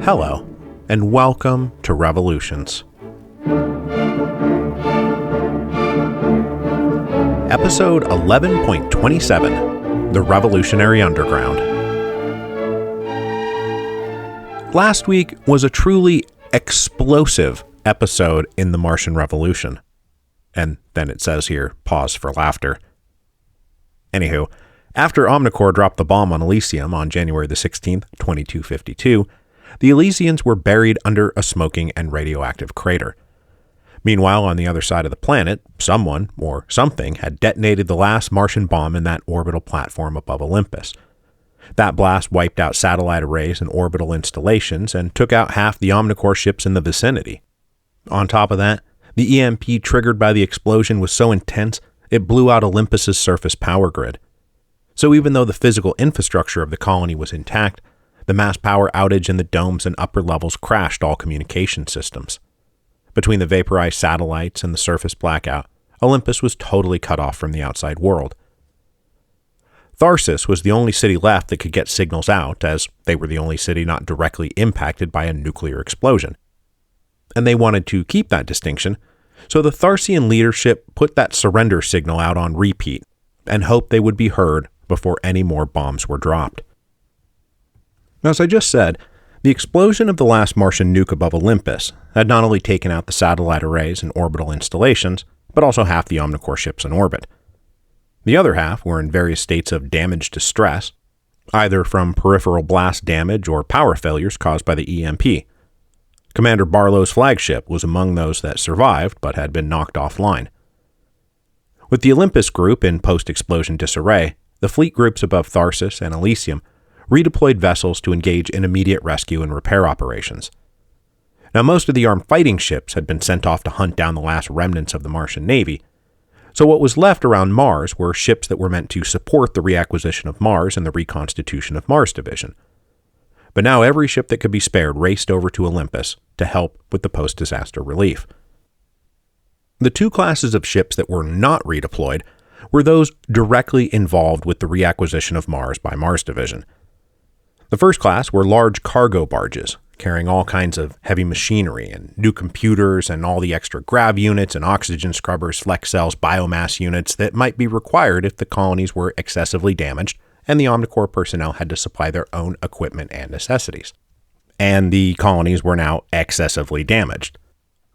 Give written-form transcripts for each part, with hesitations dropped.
Hello, and welcome to Revolutions. Episode 11.27, The Revolutionary Underground. Last week was a truly explosive episode in the Martian Revolution. And then it says here, pause for laughter. Anywho, after Omnicore dropped the bomb on Alisium on January the 16th, 2252, the Elysians were buried under a smoking and radioactive crater. Meanwhile, on the other side of the planet, someone, or something, had detonated the last Martian bomb in that orbital platform above Olympus. That blast wiped out satellite arrays and orbital installations and took out half the Omnicore ships in the vicinity. On top of that, the EMP triggered by the explosion was so intense, it blew out Olympus's surface power grid. So even though the physical infrastructure of the colony was intact, the mass power outage in the domes and upper levels crashed all communication systems. Between the vaporized satellites and the surface blackout, Olympus was totally cut off from the outside world. Tharsus was the only city left that could get signals out, as they were the only city not directly impacted by a nuclear explosion. And they wanted to keep that distinction, so the Tharsian leadership put that surrender signal out on repeat and hoped they would be heard before any more bombs were dropped. As I just said, the explosion of the last Martian nuke above Olympus had not only taken out the satellite arrays and orbital installations, but also half the Omnicore ships in orbit. The other half were in various states of damage to stress, either from peripheral blast damage or power failures caused by the EMP. Commander Barlow's flagship was among those that survived but had been knocked offline. With the Olympus group in post-explosion disarray, the fleet groups above Tharsus and Alisium redeployed vessels to engage in immediate rescue and repair operations. Now, most of the armed fighting ships had been sent off to hunt down the last remnants of the Martian Navy, so what was left around Mars were ships that were meant to support the reacquisition of Mars and the reconstitution of Mars Division. But now every ship that could be spared raced over to Olympus to help with the post-disaster relief. The two classes of ships that were not redeployed were those directly involved with the reacquisition of Mars by Mars Division. The first class were large cargo barges, carrying all kinds of heavy machinery and new computers and all the extra grav units and oxygen scrubbers, flex cells, biomass units that might be required if the colonies were excessively damaged and the Omnicore personnel had to supply their own equipment and necessities. And the colonies were now excessively damaged.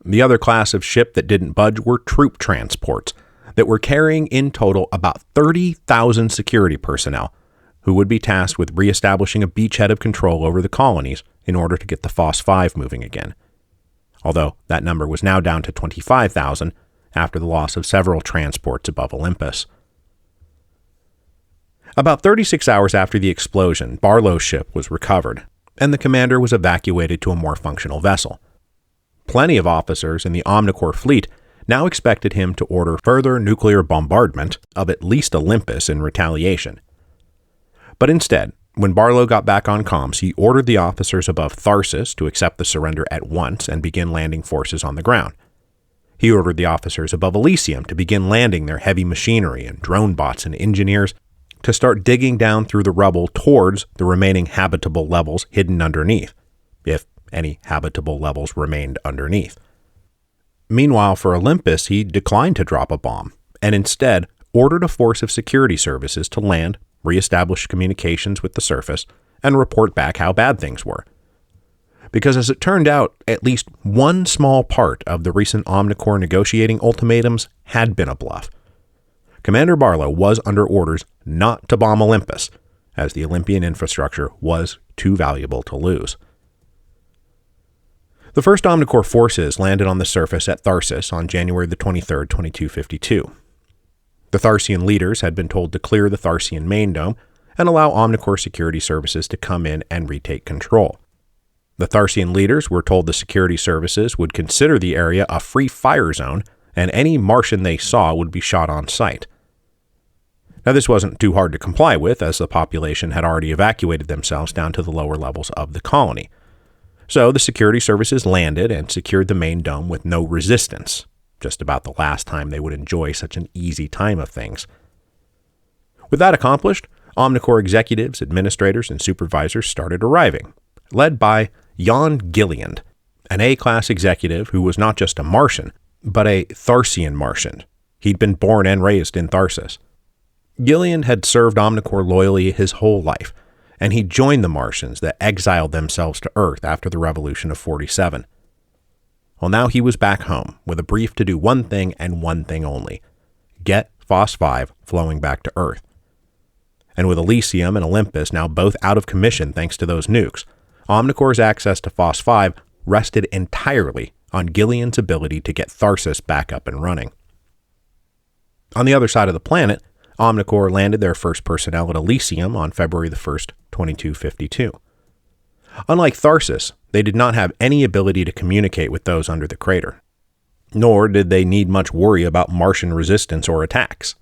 The other class of ship that didn't budge were troop transports that were carrying in total about 30,000 security personnel who would be tasked with reestablishing a beachhead of control over the colonies in order to get the Phos 5 moving again. Although that number was now down to 25,000 after the loss of several transports above Olympus. About 36 hours after the explosion, Barlow's ship was recovered, and the commander was evacuated to a more functional vessel. Plenty of officers in the Omnicore fleet now expected him to order further nuclear bombardment of at least Olympus in retaliation. But instead, when Barlow got back on comms, he ordered the officers above Tharsus to accept the surrender at once and begin landing forces on the ground. He ordered the officers above Elysium to begin landing their heavy machinery and drone bots and engineers to start digging down through the rubble towards the remaining habitable levels hidden underneath, if any habitable levels remained underneath. Meanwhile, for Olympus, he declined to drop a bomb, and instead ordered a force of security services to land, reestablish communications with the surface, and report back how bad things were. Because as it turned out, at least one small part of the recent Omnicore negotiating ultimatums had been a bluff. Commander Barlow was under orders not to bomb Olympus, as the Olympian infrastructure was too valuable to lose. The first Omnicore forces landed on the surface at Tharsus on January the 23rd, 2252. The Tharsian leaders had been told to clear the Tharsian main dome and allow Omnicore security services to come in and retake control. The Tharsian leaders were told the security services would consider the area a free fire zone, and any Martian they saw would be shot on sight. Now, this wasn't too hard to comply with, as the population had already evacuated themselves down to the lower levels of the colony. So the security services landed and secured the main dome with no resistance, just about the last time they would enjoy such an easy time of things. With that accomplished, Omnicore executives, administrators, and supervisors started arriving, led by Jan Gilliand, an A-class executive who was not just a Martian, but a Tharsian Martian. He'd been born and raised in Tharsus. Gilliand had served Omnicore loyally his whole life, and he joined the Martians that exiled themselves to Earth after the Revolution of 47. Well, now he was back home with a brief to do one thing and one thing only: get Phos 5 flowing back to Earth. And with Alisium and Olympus now both out of commission thanks to those nukes, Omnicore's access to Phos 5 rested entirely on Gilliand's ability to get Tharsus back up and running. On the other side of the planet, Omnicore landed their first personnel at Alisium on February the 1st, 2252. Unlike Tharsus, they did not have any ability to communicate with those under the crater. Nor did they need much worry about Martian resistance or attacks.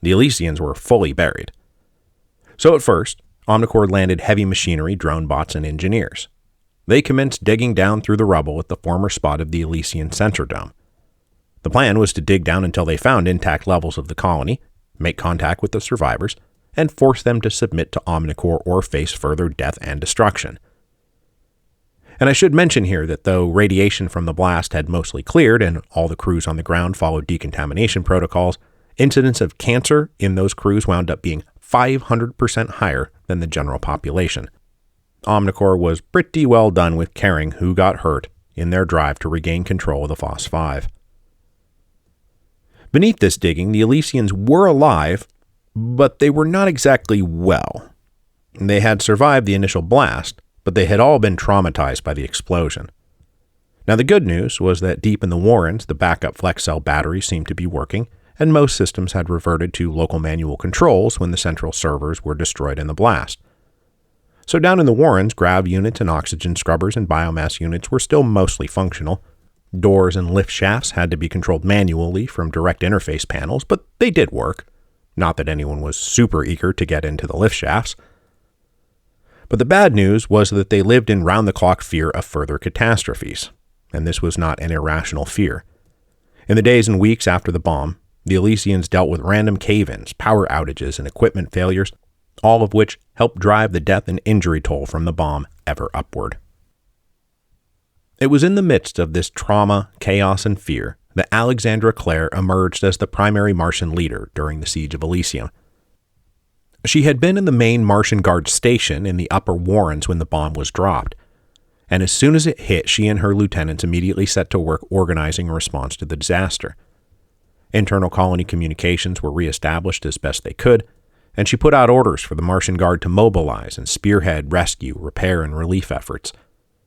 The Elysians were fully buried. So at first, Omnicore landed heavy machinery, drone bots, and engineers. They commenced digging down through the rubble at the former spot of the Elysian Center Dome. The plan was to dig down until they found intact levels of the colony, make contact with the survivors, and force them to submit to Omnicore or face further death and destruction. And I should mention here that though radiation from the blast had mostly cleared and all the crews on the ground followed decontamination protocols, incidents of cancer in those crews wound up being 500% higher than the general population. Omnicore was pretty well done with caring who got hurt in their drive to regain control of the Phos 5. Beneath this digging, the Elysians were alive, but they were not exactly well. They had survived the initial blast, but they had all been traumatized by the explosion. Now the good news was that deep in the Warrens, the backup flex cell batteries seemed to be working, and most systems had reverted to local manual controls when the central servers were destroyed in the blast. So down in the Warrens, grav units and oxygen scrubbers and biomass units were still mostly functional. Doors and lift shafts had to be controlled manually from direct interface panels, but they did work. Not that anyone was super eager to get into the lift shafts. But the bad news was that they lived in round-the-clock fear of further catastrophes, and this was not an irrational fear. In the days and weeks after the bomb, the Elysians dealt with random cave-ins, power outages, and equipment failures, all of which helped drive the death and injury toll from the bomb ever upward. It was in the midst of this trauma, chaos, and fear that Alexandra Clare emerged as the primary Martian leader during the siege of Elysium. She had been in the main Martian Guard station in the Upper Warrens when the bomb was dropped, and as soon as it hit, she and her lieutenants immediately set to work organizing a response to the disaster. Internal colony communications were reestablished as best they could, and she put out orders for the Martian Guard to mobilize and spearhead rescue, repair, and relief efforts,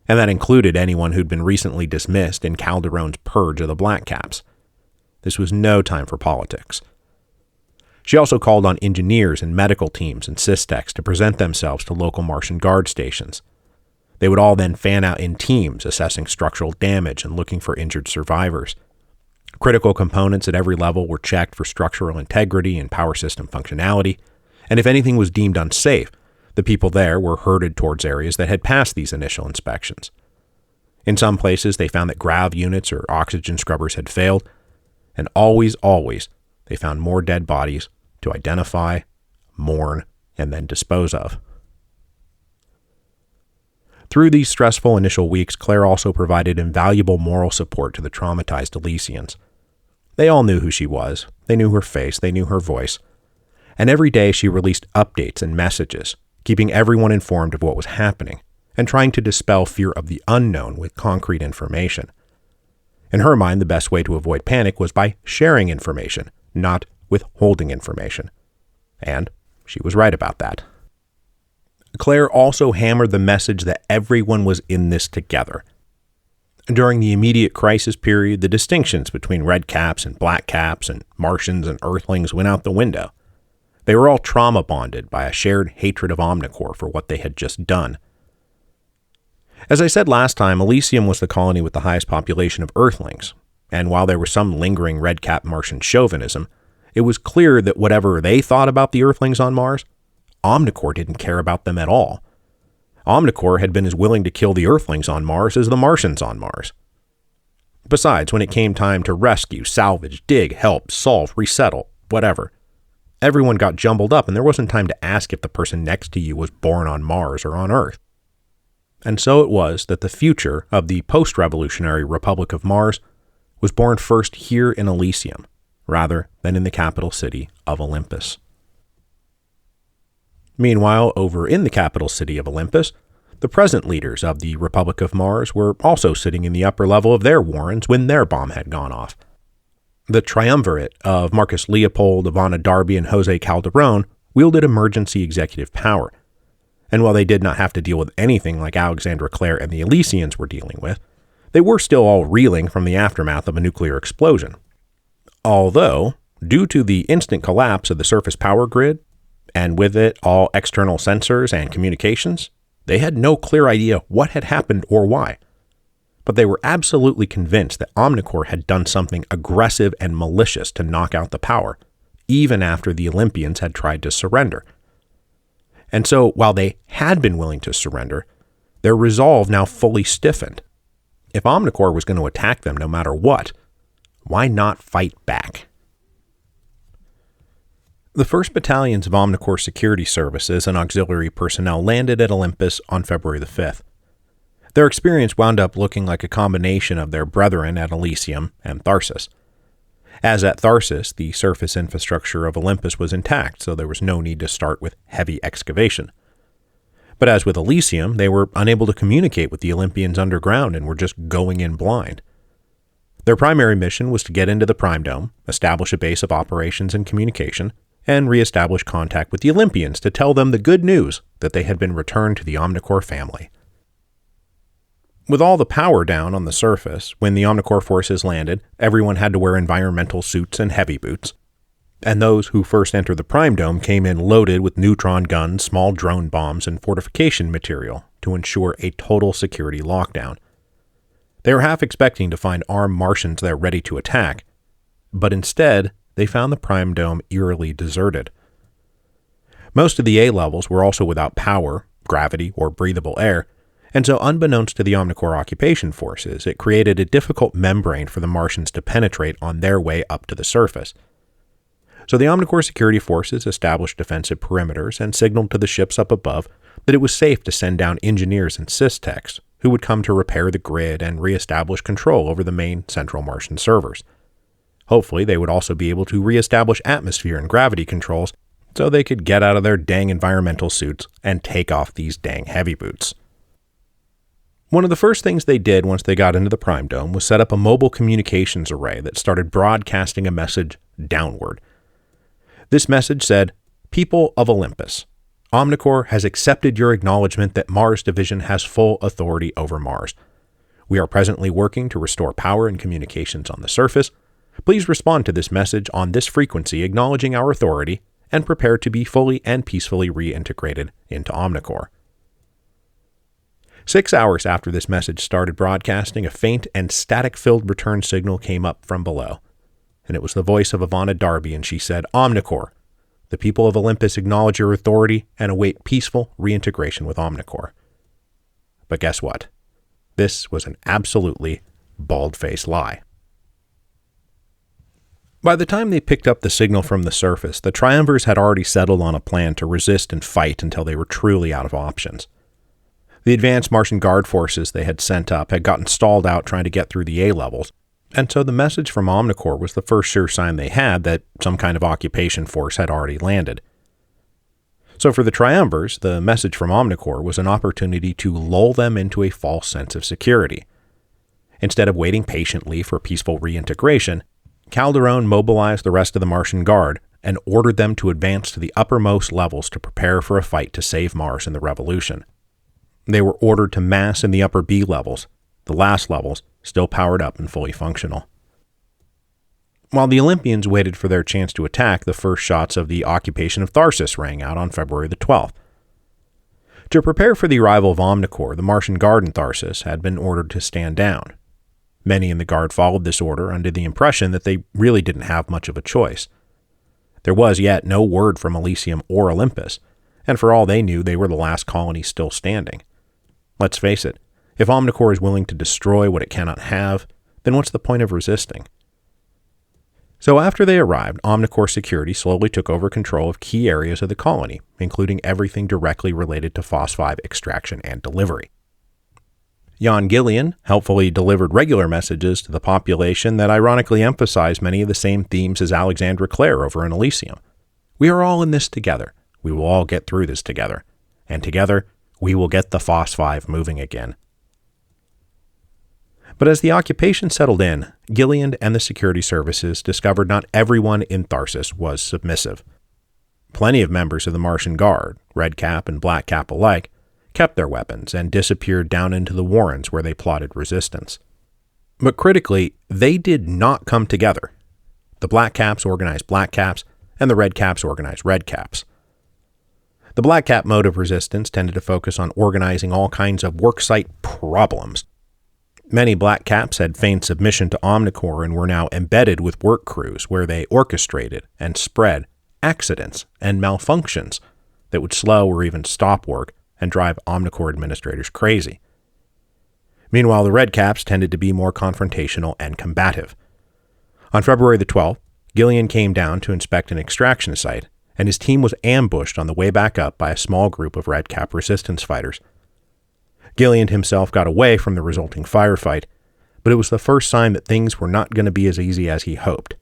and that included anyone who'd been recently dismissed in Calderon's purge of the Black Caps. This was no time for politics. She also called on engineers and medical teams and systecs to present themselves to local Martian Guard stations. They would all then fan out in teams, assessing structural damage and looking for injured survivors. Critical components at every level were checked for structural integrity and power system functionality, and if anything was deemed unsafe, the people there were herded towards areas that had passed these initial inspections. In some places, they found that grav units or oxygen scrubbers had failed, and always, they found more dead bodies to identify, mourn, and then dispose of. Through these stressful initial weeks, Claire also provided invaluable moral support to the traumatized Elysians. They all knew who she was, they knew her face, they knew her voice, and every day she released updates and messages, keeping everyone informed of what was happening, and trying to dispel fear of the unknown with concrete information. In her mind, the best way to avoid panic was by sharing information, not withholding information. And she was right about that. Claire also hammered the message that everyone was in this together. During the immediate crisis period, the distinctions between red caps and black caps and Martians and Earthlings went out the window. They were all trauma bonded by a shared hatred of Omnicore for what they had just done. As I said last time, Elysium was the colony with the highest population of Earthlings, and while there was some lingering red-cap Martian chauvinism, it was clear that whatever they thought about the Earthlings on Mars, Omnicore didn't care about them at all. Omnicore had been as willing to kill the Earthlings on Mars as the Martians on Mars. Besides, when it came time to rescue, salvage, dig, help, solve, resettle, whatever, everyone got jumbled up and there wasn't time to ask if the person next to you was born on Mars or on Earth. And so it was that the future of the post-revolutionary Republic of Mars was born first here in Elysium, rather than in the capital city of Olympus. Meanwhile, over in the capital city of Olympus, the present leaders of the Republic of Mars were also sitting in the upper level of their warrens when their bomb had gone off. The triumvirate of Marcus Leopold, Ivana Darby, and Jose Calderon wielded emergency executive power, and while they did not have to deal with anything like Alexandra Clare and the Elysians were dealing with, they were still all reeling from the aftermath of a nuclear explosion. Although, due to the instant collapse of the surface power grid, and with it all external sensors and communications, they had no clear idea what had happened or why. But they were absolutely convinced that Omnicore had done something aggressive and malicious to knock out the power, even after the Olympians had tried to surrender. And so, while they had been willing to surrender, their resolve now fully stiffened. If Omnicore was going to attack them no matter what, why not fight back? The 1st Battalions of Omnicore Security Services and auxiliary personnel landed at Olympus on February the 5th. Their experience wound up looking like a combination of their brethren at Alisium and Tharsus. As at Tharsus, the surface infrastructure of Olympus was intact, so there was no need to start with heavy excavation. But as with Elysium, they were unable to communicate with the Olympians underground and were just going in blind. Their primary mission was to get into the Prime Dome, establish a base of operations and communication, and reestablish contact with the Olympians to tell them the good news that they had been returned to the Omnicore family. With all the power down on the surface, when the Omnicore forces landed, everyone had to wear environmental suits and heavy boots. And those who first entered the Prime Dome came in loaded with neutron guns, small drone bombs, and fortification material to ensure a total security lockdown. They were half expecting to find armed Martians there ready to attack, but instead, they found the Prime Dome eerily deserted. Most of the A-levels were also without power, gravity, or breathable air, and so unbeknownst to the Omnicore occupation forces, it created a difficult membrane for the Martians to penetrate on their way up to the surface. So the Omnicore security forces established defensive perimeters and signaled to the ships up above that it was safe to send down engineers and sys-techs who would come to repair the grid and reestablish control over the main central Martian servers. Hopefully, they would also be able to reestablish atmosphere and gravity controls so they could get out of their dang environmental suits and take off these dang heavy boots. One of the first things they did once they got into the Prime Dome was set up a mobile communications array that started broadcasting a message downward. This message said, "People of Olympus, Omnicore has accepted your acknowledgement that Mars Division has full authority over Mars. We are presently working to restore power and communications on the surface. Please respond to this message on this frequency acknowledging our authority and prepare to be fully and peacefully reintegrated into Omnicore." 6 hours after this message started broadcasting, a faint and static-filled return signal came up from below. And it was the voice of Ivana Darby, and she said, "Omnicore, the people of Olympus acknowledge your authority and await peaceful reintegration with Omnicore." But guess what? This was an absolutely bald-faced lie. By the time they picked up the signal from the surface, the Triumvirs had already settled on a plan to resist and fight until they were truly out of options. The advanced Martian guard forces they had sent up had gotten stalled out trying to get through the A-levels, and so the message from Omnicore was the first sure sign they had that some kind of occupation force had already landed. So for the Triumvirs, the message from Omnicore was an opportunity to lull them into a false sense of security. Instead of waiting patiently for peaceful reintegration, Calderon mobilized the rest of the Martian guard and ordered them to advance to the uppermost levels to prepare for a fight to save Mars in the revolution. They were ordered to mass in the upper B levels, the last levels still powered up and fully functional. While the Olympians waited for their chance to attack, the first shots of the occupation of Tharsus rang out on February the 12th. To prepare for the arrival of Omnicore, the Martian guard in Tharsus had been ordered to stand down. Many in the guard followed this order under the impression that they really didn't have much of a choice. There was yet no word from Alisium or Olympus, and for all they knew, they were the last colony still standing. Let's face it, if Omnicore is willing to destroy what it cannot have, then what's the point of resisting? So after they arrived, Omnicore security slowly took over control of key areas of the colony, including everything directly related to Phos-5 extraction and delivery. Jan Gillian helpfully delivered regular messages to the population that ironically emphasized many of the same themes as Alexandra Clare over in Elysium. We are all in this together. We will all get through this together. And together, we will get the Phos-5 moving again. But as the occupation settled in, Gillian and the security services discovered not everyone in Tharsus was submissive. Plenty of members of the Martian Guard, Red Cap and Black Cap alike, kept their weapons and disappeared down into the warrens where they plotted resistance. But critically, they did not come together. The Black Caps organized Black Caps, and the Red Caps organized Red Caps. The Black Cap mode of resistance tended to focus on organizing all kinds of worksite problems. Many Black Caps had feigned submission to Omnicore and were now embedded with work crews where they orchestrated and spread accidents and malfunctions that would slow or even stop work and drive Omnicore administrators crazy. Meanwhile, the Red Caps tended to be more confrontational and combative. On February the 12th, Gillian came down to inspect an extraction site, and his team was ambushed on the way back up by a small group of Red Cap resistance fighters. Gillian himself got away from the resulting firefight, but it was the first sign that things were not going to be as easy as he hoped.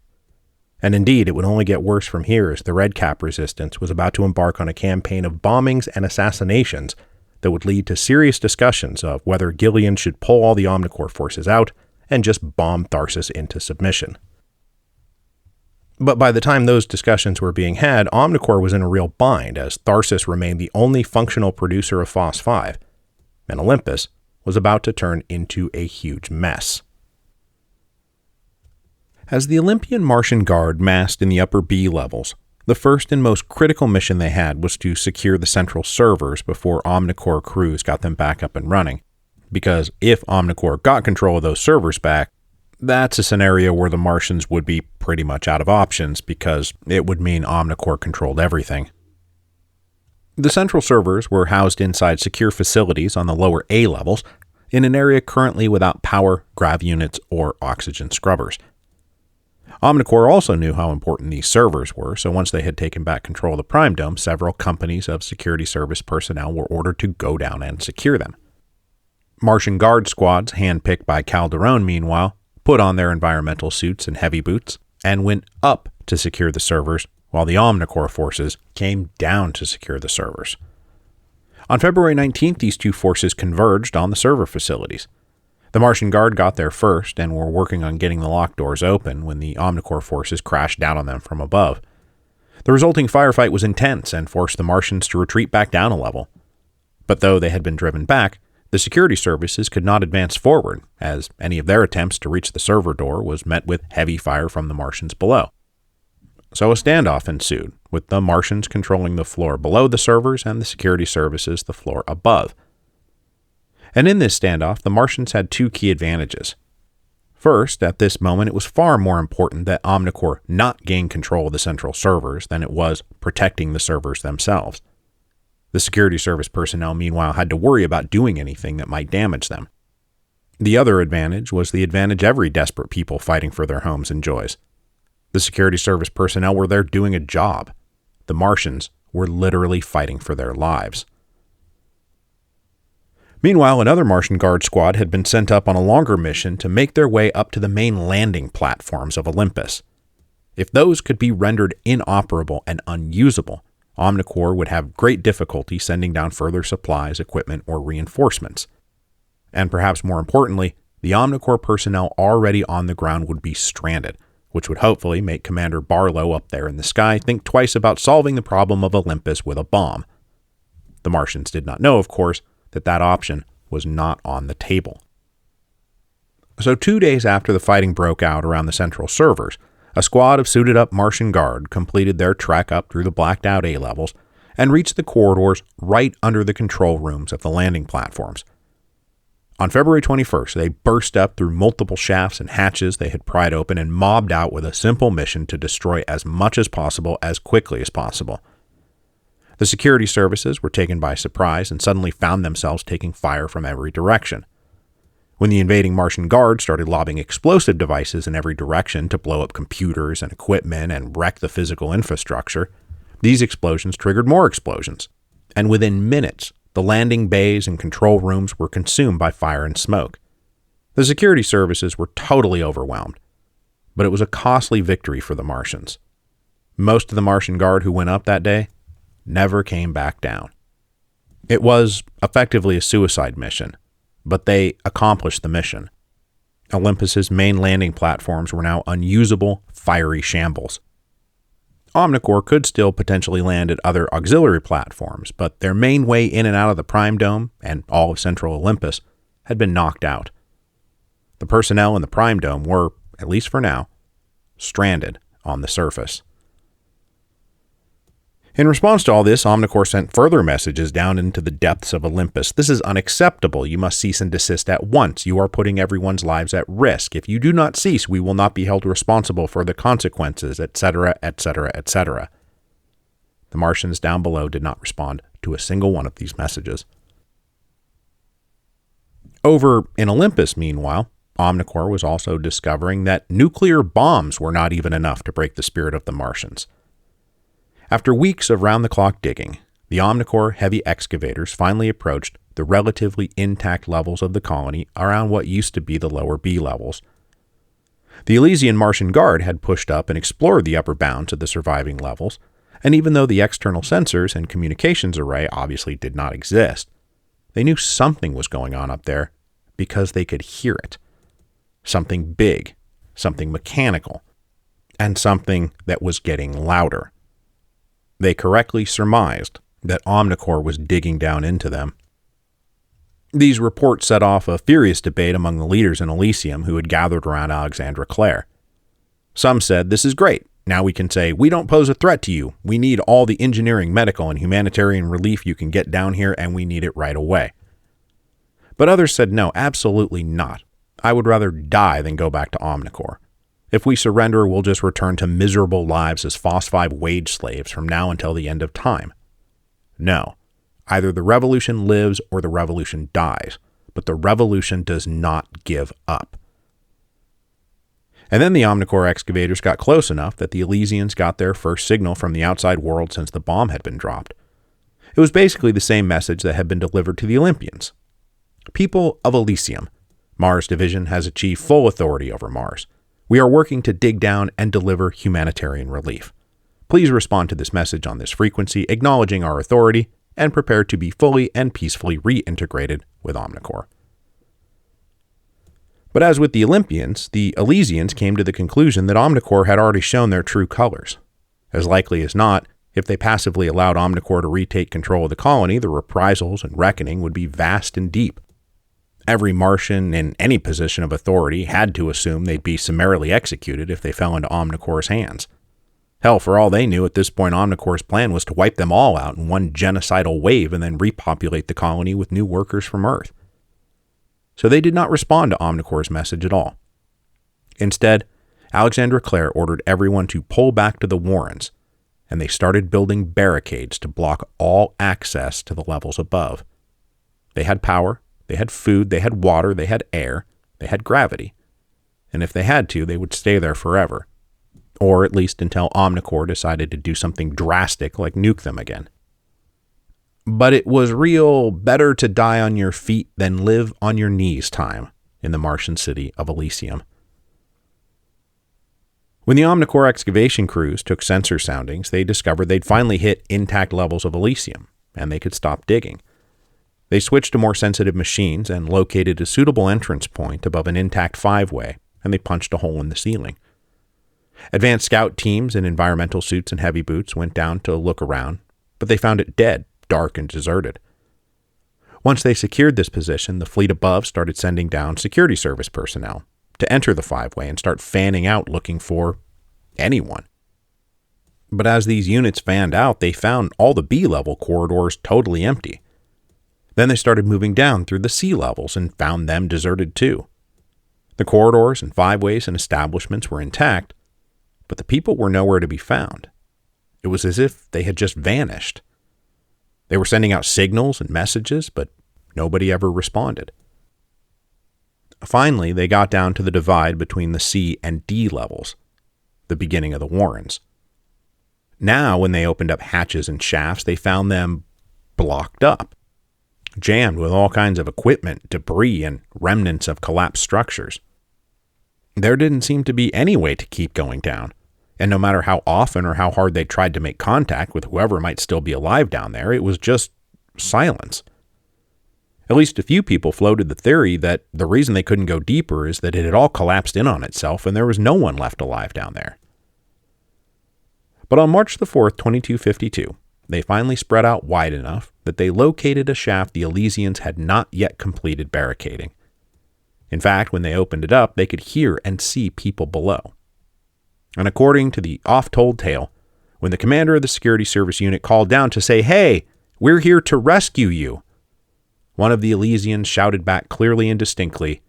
And indeed, it would only get worse from here as the Red Cap resistance was about to embark on a campaign of bombings and assassinations that would lead to serious discussions of whether Gillian should pull all the Omnicore forces out and just bomb Tharsus into submission. But by the time those discussions were being had, Omnicore was in a real bind as Tharsus remained the only functional producer of Phos-5, and Olympus was about to turn into a huge mess. As the Olympian Martian Guard massed in the upper B levels, the first and most critical mission they had was to secure the central servers before Omnicore crews got them back up and running, because if Omnicore got control of those servers back, that's a scenario where the Martians would be pretty much out of options because it would mean Omnicore controlled everything. The central servers were housed inside secure facilities on the lower A levels in an area currently without power, grav units, or oxygen scrubbers. Omnicore also knew how important these servers were, so once they had taken back control of the Prime Dome, several companies of security service personnel were ordered to go down and secure them. Martian Guard squads, handpicked by Calderon, meanwhile, put on their environmental suits and heavy boots and went up to secure the servers, while the Omnicore forces came down to secure the servers. On February 19th, these two forces converged on the server facilities. The Martian Guard got there first and were working on getting the lock doors open when the Omnicore forces crashed down on them from above. The resulting firefight was intense and forced the Martians to retreat back down a level. But though they had been driven back, the security services could not advance forward, as any of their attempts to reach the server door was met with heavy fire from the Martians below. So a standoff ensued, with the Martians controlling the floor below the servers and the security services the floor above. And in this standoff, the Martians had two key advantages. First, at this moment, it was far more important that Omnicore not gain control of the central servers than it was protecting the servers themselves. The security service personnel, meanwhile, had to worry about doing anything that might damage them. The other advantage was the advantage every desperate people fighting for their homes enjoys. The security service personnel were there doing a job. The Martians were literally fighting for their lives. Meanwhile, another Martian Guard squad had been sent up on a longer mission to make their way up to the main landing platforms of Olympus. If those could be rendered inoperable and unusable, Omnicore would have great difficulty sending down further supplies, equipment, or reinforcements. And perhaps more importantly, the Omnicore personnel already on the ground would be stranded, which would hopefully make Commander Barlow up there in the sky think twice about solving the problem of Olympus with a bomb. The Martians did not know, of course, that option was not on the table. So 2 days after the fighting broke out around the central servers, a squad of suited-up Martian Guard completed their trek up through the blacked-out A levels and reached the corridors right under the control rooms of the landing platforms. On February 21st, they burst up through multiple shafts and hatches they had pried open and mobbed out with a simple mission to destroy as much as possible as quickly as possible. The security services were taken by surprise and suddenly found themselves taking fire from every direction. When the invading Martian guard started lobbing explosive devices in every direction to blow up computers and equipment and wreck the physical infrastructure, these explosions triggered more explosions. And within minutes, the landing bays and control rooms were consumed by fire and smoke. The security services were totally overwhelmed, but it was a costly victory for the Martians. Most of the Martian guard who went up that day never came back down. It was effectively a suicide mission, but they accomplished the mission. Olympus's main landing platforms were now unusable, fiery shambles. Omnicore could still potentially land at other auxiliary platforms, but their main way in and out of the Prime Dome and all of central Olympus had been knocked out. The personnel in the Prime Dome were, at least for now, stranded on the surface. In response to all this, Omnicore sent further messages down into the depths of Olympus. This is unacceptable. You must cease and desist at once. You are putting everyone's lives at risk. If you do not cease, we will not be held responsible for the consequences, etc., etc., etc. The Martians down below did not respond to a single one of these messages. Over in Olympus, meanwhile, Omnicore was also discovering that nuclear bombs were not even enough to break the spirit of the Martians. After weeks of round-the-clock digging, the Omnicore heavy excavators finally approached the relatively intact levels of the colony around what used to be the lower B levels. The Elysian Martian Guard had pushed up and explored the upper bounds of the surviving levels, and even though the external sensors and communications array obviously did not exist, they knew something was going on up there because they could hear it. Something big, something mechanical, and something that was getting louder. They correctly surmised that Omnicore was digging down into them. These reports set off a furious debate among the leaders in Alisium who had gathered around Alexandra Clare. Some said, "This is great. Now we can say, we don't pose a threat to you. We need all the engineering, medical, and humanitarian relief you can get down here, and we need it right away." But others said, "No, absolutely not. I would rather die than go back to Omnicore. If we surrender, we'll just return to miserable lives as FOSS-5 wage slaves from now until the end of time. No, either the revolution lives or the revolution dies, but the revolution does not give up." And then the Omnicore excavators got close enough that the Elysians got their first signal from the outside world since the bomb had been dropped. It was basically the same message that had been delivered to the Olympians. "People of Elysium, Mars Division has achieved full authority over Mars. We are working to dig down and deliver humanitarian relief. Please respond to this message on this frequency, acknowledging our authority, and prepare to be fully and peacefully reintegrated with Omnicore." But as with the Olympians, the Elysians came to the conclusion that Omnicore had already shown their true colors. As likely as not, if they passively allowed Omnicore to retake control of the colony, the reprisals and reckoning would be vast and deep. Every Martian in any position of authority had to assume they'd be summarily executed if they fell into Omnicore's hands. Hell, for all they knew, at this point Omnicore's plan was to wipe them all out in one genocidal wave and then repopulate the colony with new workers from Earth. So they did not respond to Omnicore's message at all. Instead, Alexandra Clare ordered everyone to pull back to the Warrens, and they started building barricades to block all access to the levels above. They had power. They had food, they had water, they had air, they had gravity. And if they had to, they would stay there forever. Or at least until Omnicore decided to do something drastic like nuke them again. But it was real better to die on your feet than live on your knees time in the Martian city of Elysium. When the Omnicore excavation crews took sensor soundings, they discovered they'd finally hit intact levels of Elysium, and they could stop digging. They switched to more sensitive machines and located a suitable entrance point above an intact 5-way, and they punched a hole in the ceiling. Advanced scout teams in environmental suits and heavy boots went down to look around, but they found it dead, dark, and deserted. Once they secured this position, the fleet above started sending down security service personnel to enter the 5-way and start fanning out looking for anyone. But as these units fanned out, they found all the B-level corridors totally empty. Then they started moving down through the C levels and found them deserted too. The corridors and 5-ways and establishments were intact, but the people were nowhere to be found. It was as if they had just vanished. They were sending out signals and messages, but nobody ever responded. Finally, they got down to the divide between the C and D levels, the beginning of the Warrens. Now, when they opened up hatches and shafts, they found them blocked up, jammed with all kinds of equipment, debris, and remnants of collapsed structures. There didn't seem to be any way to keep going down, and no matter how often or how hard they tried to make contact with whoever might still be alive down there, it was just silence. At least a few people floated the theory that the reason they couldn't go deeper is that it had all collapsed in on itself and there was no one left alive down there. But on March the 4th, 2252, they finally spread out wide enough that they located a shaft the Elysians had not yet completed barricading. In fact, when they opened it up, they could hear and see people below. And according to the oft-told tale, when the commander of the security service unit called down to say, "Hey, we're here to rescue you," one of the Elysians shouted back clearly and distinctly,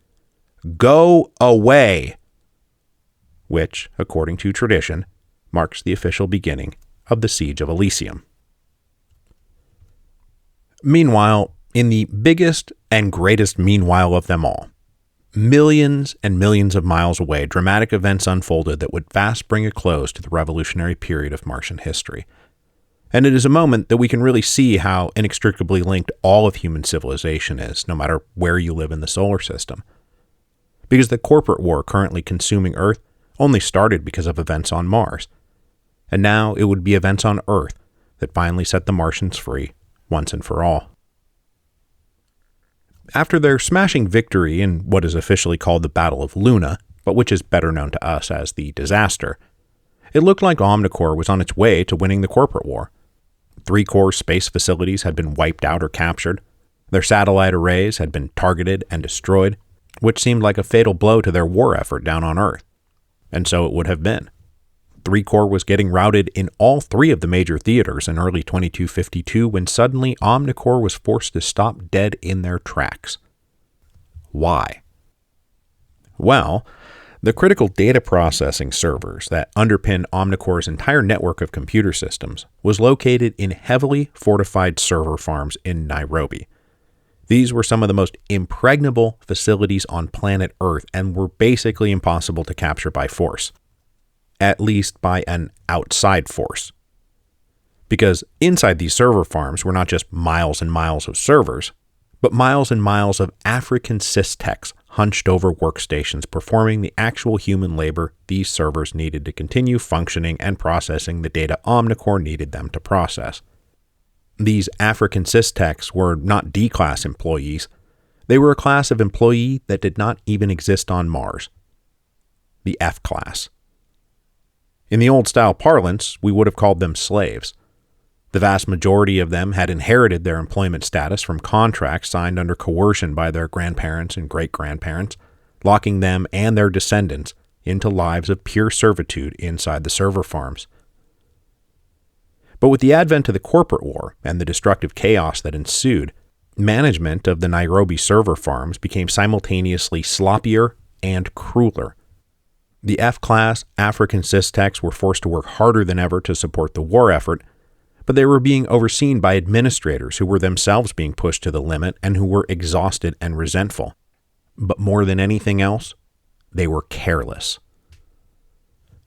"Go away," which, according to tradition, marks the official beginning of the Siege of Alisium. Meanwhile, in the biggest and greatest meanwhile of them all, millions and millions of miles away, dramatic events unfolded that would fast bring a close to the revolutionary period of Martian history. And it is a moment that we can really see how inextricably linked all of human civilization is, no matter where you live in the solar system. Because the corporate war currently consuming Earth only started because of events on Mars. And now it would be events on Earth that finally set the Martians free once and for all. After their smashing victory in what is officially called the Battle of Luna, but which is better known to us as the Disaster, it looked like Omnicore was on its way to winning the corporate war. 3 core space facilities had been wiped out or captured. Their satellite arrays had been targeted and destroyed, which seemed like a fatal blow to their war effort down on Earth. And so it would have been. 3 Corps was getting routed in all 3 of the major theaters in early 2252 when suddenly Omnicore was forced to stop dead in their tracks. Why? Well, the critical data processing servers that underpin Omnicore's entire network of computer systems was located in heavily fortified server farms in Nairobi. These were some of the most impregnable facilities on planet Earth and were basically impossible to capture by force. At least by an outside force. Because inside these server farms were not just miles and miles of servers, but miles and miles of African sys-techs hunched over workstations performing the actual human labor these servers needed to continue functioning and processing the data Omnicore needed them to process. These African sys-techs were not D-class employees. They were a class of employee that did not even exist on Mars. The F-class. In the old-style parlance, we would have called them slaves. The vast majority of them had inherited their employment status from contracts signed under coercion by their grandparents and great-grandparents, locking them and their descendants into lives of pure servitude inside the server farms. But with the advent of the corporate war and the destructive chaos that ensued, management of the Nairobi server farms became simultaneously sloppier and crueler. The F-class African sys-techs were forced to work harder than ever to support the war effort, but they were being overseen by administrators who were themselves being pushed to the limit and who were exhausted and resentful. But more than anything else, they were careless.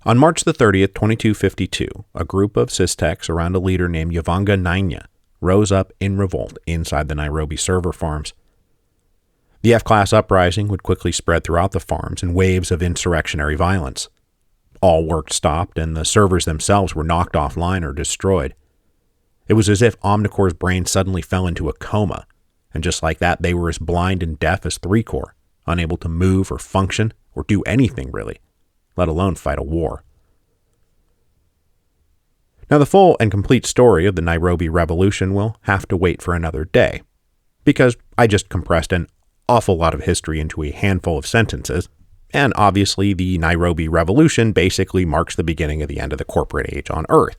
On March the 30th, 2252, a group of sys-techs around a leader named Yavanga Nainya rose up in revolt inside the Nairobi server farms. The F-class uprising would quickly spread throughout the farms in waves of insurrectionary violence. All work stopped, and the servers themselves were knocked offline or destroyed. It was as if Omnicore's brain suddenly fell into a coma, and just like that, they were as blind and deaf as 3 Corps, unable to move or function or do anything really, let alone fight a war. Now, the full and complete story of the Nairobi Revolution will have to wait for another day, because I just compressed an awful lot of history into a handful of sentences, and obviously the Nairobi Revolution basically marks the beginning of the end of the corporate age on Earth.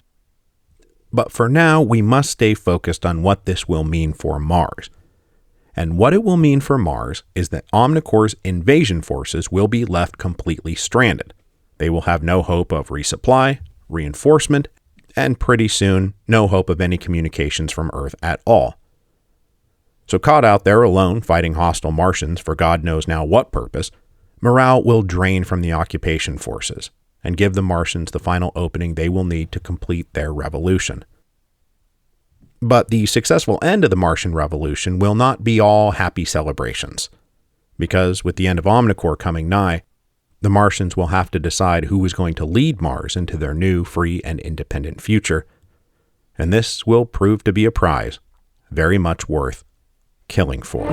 But for now, we must stay focused on what this will mean for Mars. And what it will mean for Mars is that Omnicore's invasion forces will be left completely stranded. They will have no hope of resupply, reinforcement, and pretty soon, no hope of any communications from Earth at all. So caught out there alone fighting hostile Martians for God knows now what purpose, morale will drain from the occupation forces and give the Martians the final opening they will need to complete their revolution. But the successful end of the Martian Revolution will not be all happy celebrations, because with the end of Omnicore coming nigh, the Martians will have to decide who is going to lead Mars into their new, free, and independent future, and this will prove to be a prize very much worth killing for.